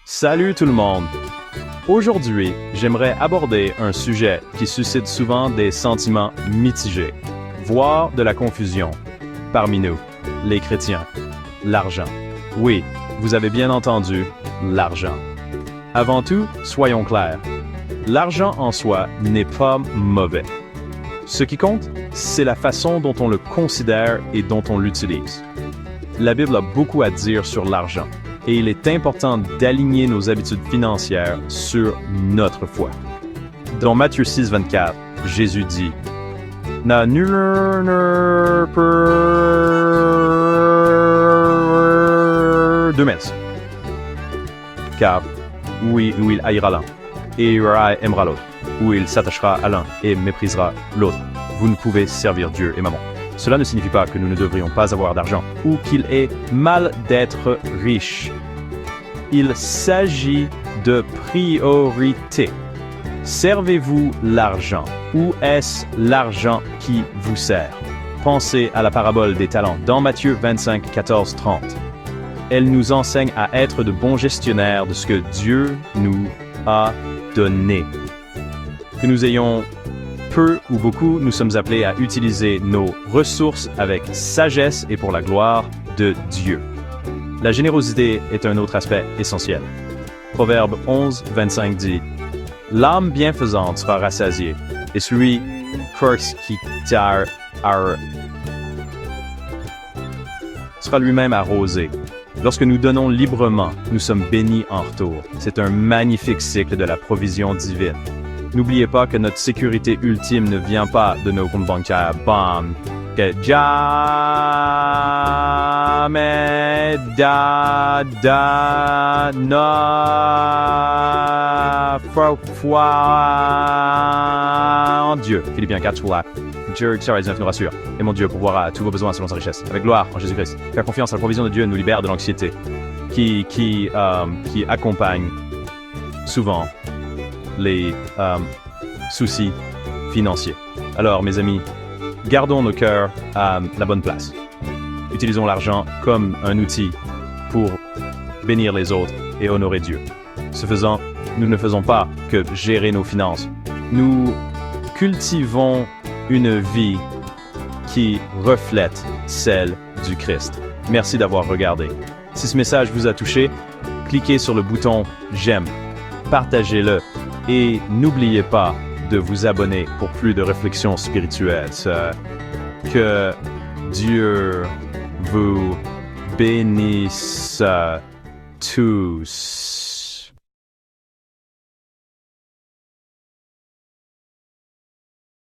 Salut tout le monde! Aujourd'hui, j'aimerais aborder un sujet qui suscite souvent des sentiments mitigés, voire de la confusion, parmi nous, les chrétiens. L'argent. Oui, vous avez bien entendu, l'argent. Avant tout, soyons clairs. L'argent en soi n'est pas mauvais. Ce qui compte, c'est la façon dont on le considère et dont on l'utilise. La Bible a beaucoup à dire sur l'argent, et il est important d'aligner nos habitudes financières sur notre foi. Dans Matthieu 6, 24, Jésus dit « Na nul ne peut deux maîtres, car où il haïra l'un, et aimera l'autre, où il s'attachera à l'un et méprisera l'autre. Vous ne pouvez servir Dieu et maman. » Cela ne signifie pas que nous ne devrions pas avoir d'argent ou qu'il est mal d'être riche. Il s'agit de priorité. Servez-vous l'argent ou est-ce l'argent qui vous sert? Pensez à la parabole des talents dans Matthieu 25, 14, 30. Elle nous enseigne à être de bons gestionnaires de ce que Dieu nous a donné. Que nous ayons peu ou beaucoup, nous sommes appelés à utiliser nos ressources avec sagesse et pour la gloire de Dieu. La générosité est un autre aspect essentiel. Proverbe 11, 25 dit « L'âme bienfaisante sera rassasiée, et celui qui sera lui-même arrosé. Lorsque nous donnons librement, nous sommes bénis en retour. C'est un magnifique cycle de la provision divine. N'oubliez pas que notre sécurité ultime ne vient pas de nos comptes bancaires. Bam! Que jamais foi en Dieu. Philippiens 4, Dieu nous rassure. Et mon Dieu pourvoira à tous vos besoins selon sa richesse. Avec gloire en Jésus-Christ. Faire confiance à la provision de Dieu nous libère de l'anxiété qui accompagne souvent les soucis financiers. Alors, mes amis, gardons nos cœurs à la bonne place. Utilisons l'argent comme un outil pour bénir les autres et honorer Dieu. Ce faisant, nous ne faisons pas que gérer nos finances. Nous cultivons une vie qui reflète celle du Christ. Merci d'avoir regardé. Si ce message vous a touché, cliquez sur le bouton « J'aime », partagez-le et n'oubliez pas de vous abonner pour plus de réflexions spirituelles. Que Dieu vous bénisse tous.